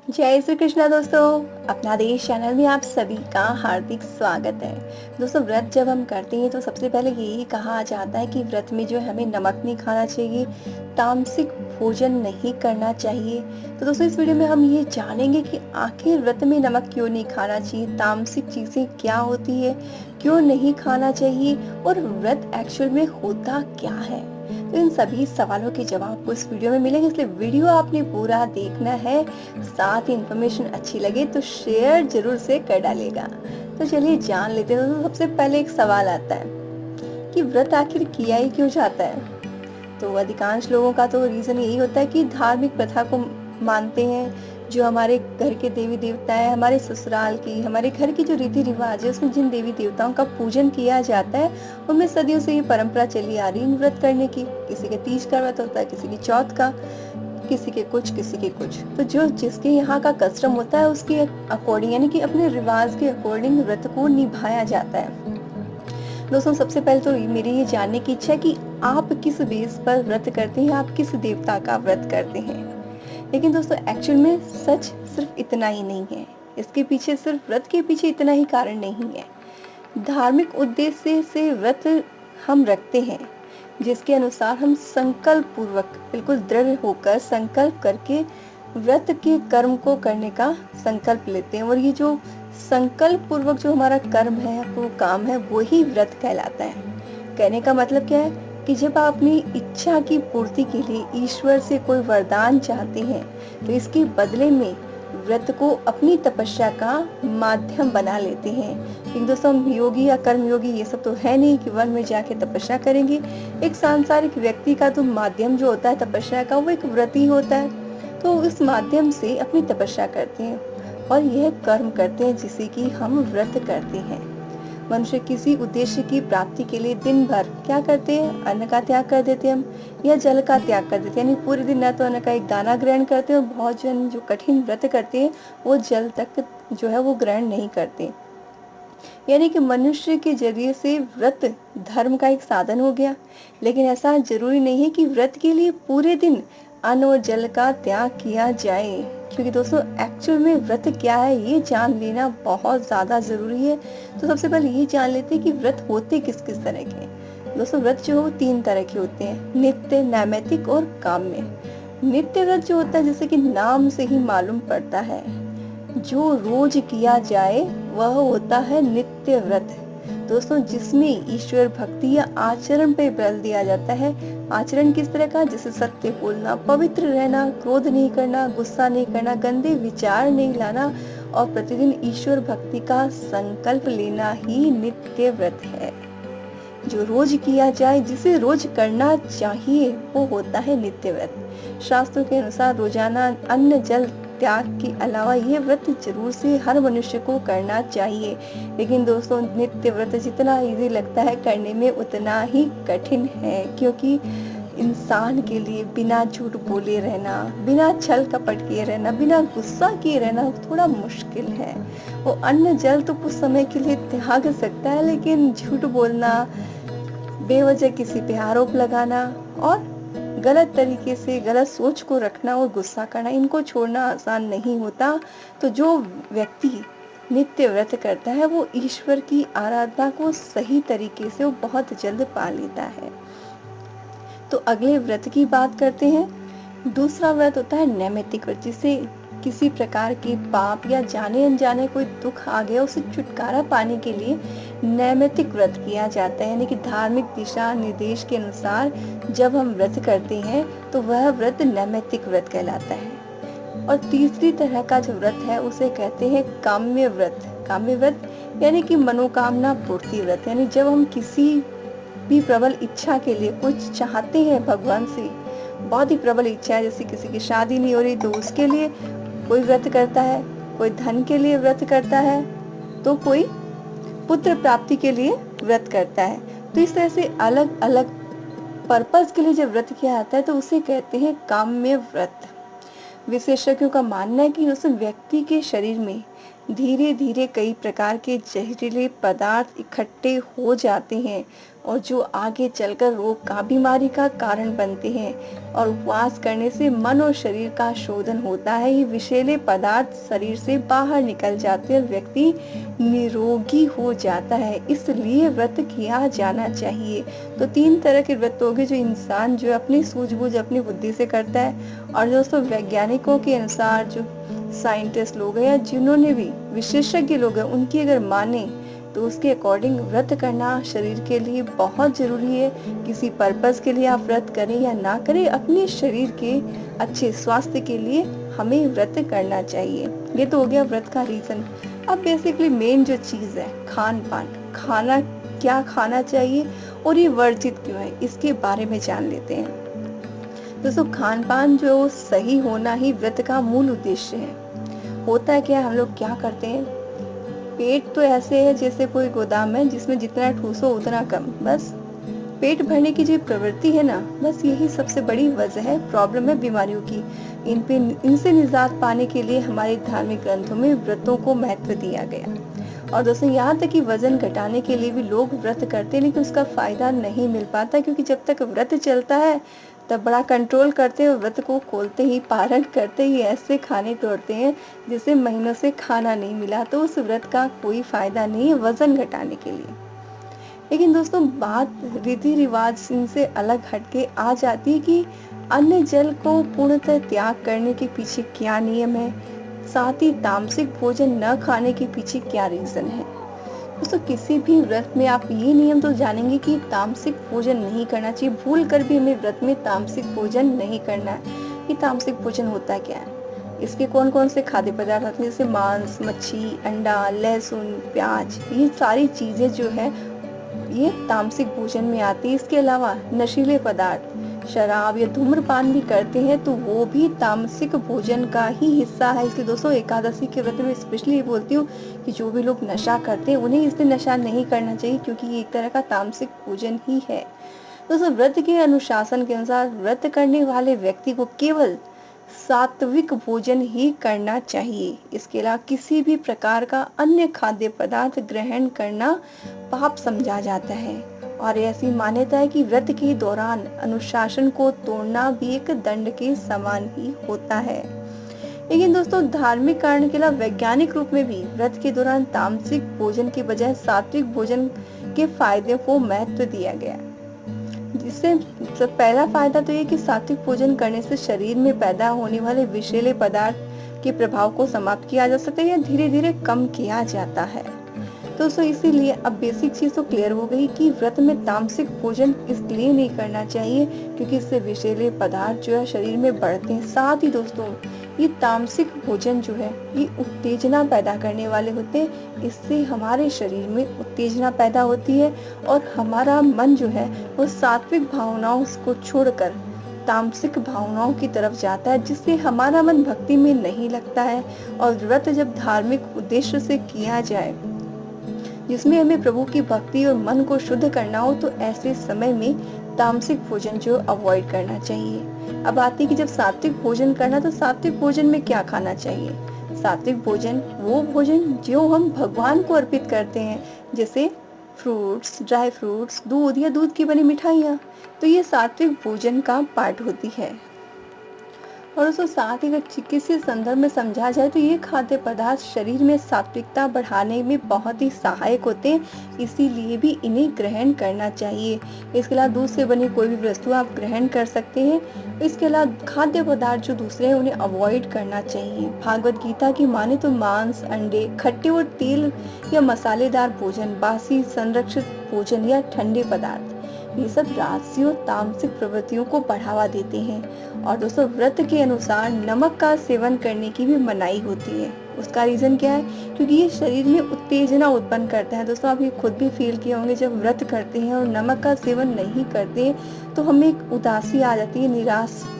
जय श्री कृष्णा दोस्तों। अपना देश चैनल में आप सभी का हार्दिक स्वागत है। दोस्तों, व्रत जब हम करते हैं तो सबसे पहले यही कहा जाता है कि व्रत में जो है हमें नमक नहीं खाना चाहिए, तामसिक भोजन नहीं करना चाहिए। तो दोस्तों, इस वीडियो में हम ये जानेंगे कि आखिर व्रत में नमक क्यों नहीं खाना चाहिए, तामसिक चीजें क्या होती है, क्यों नहीं खाना चाहिए और व्रत एक्चुअल में होता क्या है। तो इन सभी सवालों के जवाब आपको इस वीडियो में मिलेंगे, इसलिए वीडियो आपने पूरा देखना है। साथ ही इन्फॉर्मेशन अच्छी लगे तो शेयर जरूर से कर डालिएगा। तो चलिए जान लेते हैं। तो सबसे पहले एक सवाल आता है कि व्रत आखिर किया ही क्यों जाता है। तो अधिकांश लोगों का तो रीजन यही होता है कि धार्मिक प्रथा को मानते हैं। जो हमारे घर के देवी देवता है, हमारे ससुराल की, हमारे घर की जो रीति रिवाज है, उसमें जिन देवी देवताओं का पूजन किया जाता है, उनमें सदियों से ये परंपरा चली आ रही है व्रत करने की। किसी के तीज का व्रत होता है, किसी की चौथ का, किसी के कुछ, किसी के कुछ। तो जो जिसके यहाँ का कस्टम होता है उसके अकॉर्डिंग, यानी कि अपने रिवाज के अकॉर्डिंग व्रत को निभाया जाता है। दोस्तों, सबसे पहले तो मेरी ये जानने की इच्छा है कि आप किस बेस पर व्रत करते हैं, आप किस देवता का व्रत करते हैं। लेकिन दोस्तों, एक्चुअल में सच सिर्फ इतना ही नहीं है। इसके पीछे, सिर्फ व्रत के पीछे इतना ही कारण नहीं है। धार्मिक उद्देश्य से व्रत हम रखते हैं, जिसके अनुसार हम संकल्प पूर्वक, बिल्कुल दृढ़ होकर संकल्प करके व्रत के कर्म को करने का संकल्प लेते हैं। और ये जो संकल्प पूर्वक जो हमारा कर्म है, वो काम है, वो ही व्रत कहलाता है। कहने का मतलब क्या है कि जब आप अपनी इच्छा की पूर्ति के लिए ईश्वर से कोई वरदान चाहते हैं, तो इसके बदले में व्रत को अपनी तपस्या का माध्यम बना लेते हैं। क्योंकि दोस्तों, हम योगी या कर्म योगी ये सब तो है नहीं कि वन में जाके तपस्या करेंगे। एक सांसारिक व्यक्ति का तो माध्यम जो होता है तपस्या का, वो एक व्रत ही होता है। तो इस माध्यम से अपनी तपस्या करते हैं और यह कर्म करते हैं जिसे कि हम व्रत करते हैं। मनुष्य किसी उद्देश्य की प्राप्ति के लिए दिन भर क्या करते हैं, अन्न का त्याग कर देते हैं हम, या जल का त्याग कर देते हैं। यानी पूरे दिन न तो अन्न का एक दाना ग्रहण करते हैं, और बहुत जन जो कठिन व्रत करते हैं वो जल तक जो है वो ग्रहण नहीं करते। यानी कि मनुष्य के जरिए से व्रत धर्म का एक साधन हो गया। लेकिन ऐसा जरूरी नहीं है कि व्रत के लिए पूरे दिन अन्न और जल का त्याग किया जाए। क्योंकि दोस्तों, एक्चुअल में व्रत क्या है ये जान लेना बहुत ज्यादा जरूरी है। तो सबसे पहले ये जान लेते हैं कि व्रत होते किस किस तरह के हैं। दोस्तों, व्रत जो है वो 3 तरह के होते हैं: नित्य, नैमित्तिक और काम्य। नित्य व्रत जो होता है, जैसे कि नाम से ही मालूम पड़ता है, जो रोज किया जाए वह होता है नित्य व्रत। दोस्तों, जिसमें ईश्वर भक्ति या आचरण पे बल दिया जाता है। आचरण किस तरह का, जैसे सत्य बोलना, पवित्र रहना, क्रोध नहीं करना, गुस्सा नहीं करना, गंदे विचार नहीं लाना और प्रतिदिन ईश्वर भक्ति का संकल्प लेना ही नित्य व्रत है। जो रोज किया जाए, जिसे रोज करना चाहिए, वो होता है नित्य व्रत। शास्त्रों के अनुसार रोजाना अन्न जल त्याग के अलावा ये व्रत जरूर से हर मनुष्य को करना चाहिए। लेकिन दोस्तों, नित्य व्रत जितना इजी लगता है करने में, उतना ही कठिन है। क्योंकि इंसान के लिए बिना झूठ बोले रहना, बिना छल कपट किए रहना, बिना गुस्सा किए रहना थोड़ा मुश्किल है। वो अन्न जल तो कुछ समय के लिए त्याग सकता है, लेकिन झूठ बोलना, बेवजह किसी पे आरोप लगाना और गलत तरीके से गलत सोच को रखना और गुस्सा करना, इनको छोड़ना आसान नहीं होता। तो जो व्यक्ति नित्य व्रत करता है, वो ईश्वर की आराधना को सही तरीके से वो बहुत जल्द पा लेता है। तो अगले व्रत की बात करते हैं। दूसरा व्रत होता है नैमित्तिक व्रत, जिसे किसी प्रकार के पाप या जाने अनजाने कोई दुख आ गया, उसे छुटकारा पाने के लिए नैमित्तिक व्रत किया जाता है। यानी कि धार्मिक दिशा निर्देश के अनुसार जब हम व्रत करते हैं तो वह व्रत नैमित्तिक व्रत कहलाता है। और तीसरी तरह का जो व्रत है उसे कहते हैं काम्य व्रत। काम्य व्रत यानी कि मनोकामना पूर्ति व्रत। यानी जब हम किसी भी प्रबल इच्छा के लिए कुछ चाहते हैं भगवान से, बहुत ही प्रबल इच्छा है, जैसे किसी की शादी नहीं हो रही तो उसके लिए कोई व्रत करता है, कोई धन के लिए व्रत करता है, तो कोई पुत्र प्राप्ति के लिए व्रत करता है। तो इस तरह से अलग अलग पर्पस के लिए जब व्रत किया जाता है तो उसे कहते हैं काम्य व्रत। विशेषज्ञों का मानना है कि उस व्यक्ति के शरीर में धीरे धीरे कई प्रकार के जहरीले पदार्थ इकट्ठे हो जाते हैं और जो आगे चलकर रोग का बीमारी का कारण बनते हैं। और उपवास करने से मन और शरीर का शोधन होता है। ये विषैले पदार्थ शरीर से बाहर निकल जाते हैं और व्यक्ति निरोगी हो जाता है। इसलिए व्रत किया जाना चाहिए। तो 3 तरह के व्रत हो गए जो इंसान जो अपनी सूझबूझ अपनी बुद्धि से करता है। और दोस्तों वैज्ञानिकों के अनुसार जो साइंटिस्ट लोग हैं या जिन्होंने भी विशेषज्ञ लोग हैं उनकी अगर माने तो उसके अकॉर्डिंग व्रत करना शरीर के लिए बहुत जरूरी है। किसी पर्पस के लिए आप व्रत करें या ना करें, अपने शरीर के अच्छे स्वास्थ्य के लिए हमें व्रत करना चाहिए। ये तो हो गया व्रत का रीजन। अब बेसिकली मेन जो चीज है खान पान, खाना क्या खाना चाहिए और ये वर्जित क्यों है, इसके बारे में जान लेते हैं। दोस्तों खान पान जो सही होना ही व्रत का मूल उद्देश्य है। होता है क्या, हम लोग क्या करते हैं, पेट तो ऐसे है जैसे कोई गोदाम है जिसमें जितना ठूसो उतना कम। बस पेट भरने की जो प्रवृत्ति है ना, बस यही सबसे बड़ी वजह है, प्रॉब्लम है बीमारियों की। इनसे निजात पाने के लिए हमारे धार्मिक ग्रंथों में व्रतों को महत्व दिया गया। और दोस्तों यहाँ तक कि वजन घटाने के लिए भी लोग व्रत करते हैं, लेकिन उसका फायदा नहीं मिल पाता क्योंकि जब तक व्रत चलता है तब बड़ा कंट्रोल करते हैं। व्रत को खोलते ही, पारण करते ही ऐसे खाने तोड़ते हैं जिसे महीनों से खाना नहीं मिला, तो उस व्रत का कोई फायदा नहीं है वजन घटाने के लिए। लेकिन दोस्तों बात रीति रिवाज इनसे अलग हटके आ जाती है कि अन्न जल को पूर्णतः त्याग करने के पीछे क्या नियम है, साथ ही तामसिक भोजन न खाने के पीछे क्या रीजन है। दोस्तों किसी भी व्रत में आप ये नियम तो जानेंगे कि तामसिक भोजन नहीं करना चाहिए। भूल कर भी हमें व्रत में तामसिक भोजन नहीं करना है। ये तामसिक भोजन होता क्या है, इसके कौन कौन से खाद्य पदार्थ होते हैं, जैसे मांस, मच्छी, अंडा, लहसुन, प्याज, ये सारी चीजें जो है ये तामसिक भोजन में आती है। इसके अलावा नशीले पदार्थ, शराब या धूम्रपान भी करते हैं तो वो भी तामसिक भोजन का ही हिस्सा है। इसलिए दोस्तों एकादशी के व्रत में स्पेशली ये बोलती हूँ कि जो भी लोग नशा करते हैं उन्हें इस दिन नशा नहीं करना चाहिए, क्योंकि ये एक तरह का तामसिक भोजन ही है। दोस्तों व्रत के अनुशासन के अनुसार व्रत करने वाले व्यक्ति को केवल सात्विक भोजन ही करना चाहिए। इसके अलावा किसी भी प्रकार का अन्य खाद्य पदार्थ ग्रहण करना पाप समझा जाता है। और ऐसी मान्यता है कि व्रत के दौरान अनुशासन को तोड़ना भी एक दंड के समान ही होता है। लेकिन दोस्तों धार्मिक कारण के अलावा वैज्ञानिक रूप में भी व्रत के दौरान तामसिक भोजन के बजाय सात्विक भोजन के फायदे को महत्व दिया गया। जिससे पहला फायदा तो ये कि सात्विक भोजन करने से शरीर में पैदा होने वाले विषैले पदार्थ के प्रभाव को समाप्त किया जा सकता है या धीरे धीरे कम किया जाता है। दोस्तों इसीलिए अब बेसिक चीज तो क्लियर हो गई कि व्रत में तामसिक भोजन इसलिए नहीं करना चाहिए क्योंकि इससे विषैले पदार्थ जो है शरीर में बढ़ते हैं। साथ ही दोस्तों ये तामसिक भोजन जो है ये उत्तेजना पैदा करने वाले होते हैं। इससे हमारे शरीर में उत्तेजना पैदा होती है और हमारा मन जो है वो सात्विक भावनाओं को छोड़कर तामसिक भावनाओं की तरफ जाता है, जिससे हमारा मन भक्ति में नहीं लगता है। और व्रत जब धार्मिक उद्देश्य से किया जाए जिसमें हमें प्रभु की भक्ति और मन को शुद्ध करना हो, तो ऐसे समय में तामसिक भोजन जो अवॉइड करना चाहिए। अब आती है कि जब सात्विक भोजन करना, तो सात्विक भोजन में क्या खाना चाहिए। सात्विक भोजन वो भोजन जो हम भगवान को अर्पित करते हैं, जैसे फ्रूट्स, ड्राई फ्रूट्स, दूध या दूध की बनी मिठाइयाँ, तो ये सात्विक भोजन का पार्ट होती है। और उसको साथ ही अगर चिकित्सीय संदर्भ में समझा जाए तो ये खाद्य पदार्थ शरीर में सात्विकता बढ़ाने में बहुत ही सहायक होते हैं, इसीलिए भी इन्हें ग्रहण करना चाहिए। इसके अलावा दूध से बनी कोई भी वस्तु आप ग्रहण कर सकते हैं। इसके अलावा खाद्य पदार्थ जो दूसरे हैं उन्हें अवॉइड करना चाहिए। भागवत गीता की माने तो मांस, अंडे, खट्टे और तेल या मसालेदार भोजन, बासी संरक्षित भोजन या ठंडे पदार्थ, ये सब राजसी और तामसिक प्रवृत्तियों को बढ़ावा देते हैं। और दोस्तों व्रत के अनुसार नमक का सेवन करने की भी मनाही होती है। उसका रीजन क्या है, क्योंकि ये शरीर में उत्तेजना उत्पन्न करता है। दोस्तों आप ये खुद भी फील किए होंगे, जब व्रत करते हैं और नमक का सेवन नहीं करते तो हमें एक उदासी आ जाती है,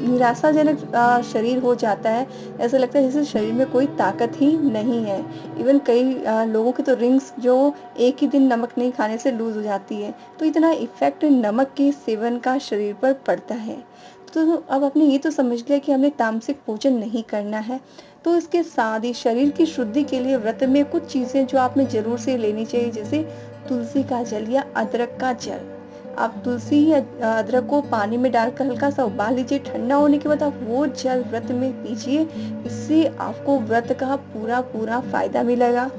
निराशाजनक शरीर हो जाता है। ऐसा लगता है जैसे शरीर में कोई ताकत ही नहीं है। इवन कई लोगों के तो रिंग्स जो एक ही दिन नमक नहीं खाने से लूज हो जाती है। तो इतना इफेक्ट नमक के सेवन का शरीर पर पड़ता है। तो अब आपने ये तो समझ लिया कि हमें तामसिक भोजन नहीं करना है। तो इसके साथ ही शरीर की शुद्धि के लिए व्रत में कुछ चीज़ें जो आप में ज़रूर से लेनी चाहिए, जैसे तुलसी का जल या अदरक का जल। आप तुलसी या अदरक को पानी में डालकर हल्का-सा उबाल लीजिए, ठंडा होने के बाद आप वो जल व्रत में पीजिए। इससे आपको व्रत का पूरा फ़ायदा मिलेगा।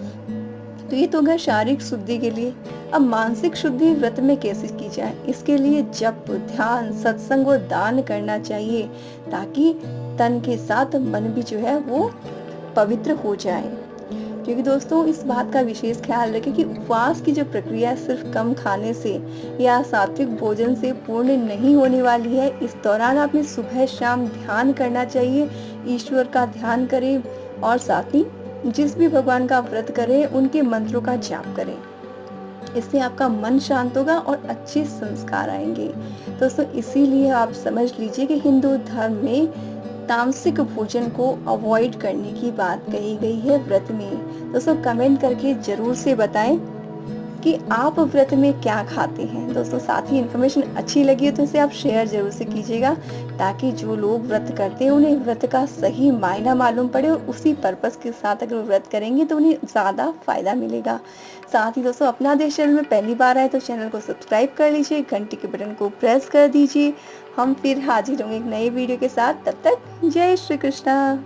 तो ये तो हो गया शारीरिक शुद्धि के लिए। अब मानसिक शुद्धि व्रत में कैसे की जाए? इसके लिए जप, ध्यान, सत्संग और दान करना चाहिए, ताकि तन के साथ मन भी जो है वो पवित्र हो जाए। क्योंकि दोस्तों इस बात का विशेष ख्याल रखें कि उपवास की जो प्रक्रिया है सिर्फ कम खाने से या सात्विक भोजन से पूर्ण नहीं होने वाली है। इस दौरान आपने सुबह शाम ध्यान करना चाहिए, ईश्वर का ध्यान करें और साथ ही जिस भी भगवान का आप व्रत करें उनके मंत्रों का जाप करें। इससे आपका मन शांत होगा और अच्छे संस्कार आएंगे। दोस्तों इसीलिए आप समझ लीजिए कि हिंदू धर्म में तामसिक भोजन को अवॉइड करने की बात कही गई है व्रत में। दोस्तों कमेंट करके जरूर से बताएं कि आप व्रत में क्या खाते हैं। दोस्तों साथ ही इन्फॉर्मेशन अच्छी लगी हो तो इसे आप शेयर जरूर से कीजिएगा, ताकि जो लोग व्रत करते हैं उन्हें व्रत का सही मायना मालूम पड़े और उसी पर्पस के साथ अगर वो व्रत करेंगे तो उन्हें ज़्यादा फायदा मिलेगा। साथ ही दोस्तों अपना देश चैनल में पहली बार आए तो चैनल को सब्सक्राइब कर लीजिए, घंटी के बटन को प्रेस कर दीजिए। हम फिर हाजिर होंगे एक नई वीडियो के साथ। तब तक जय श्री कृष्णा।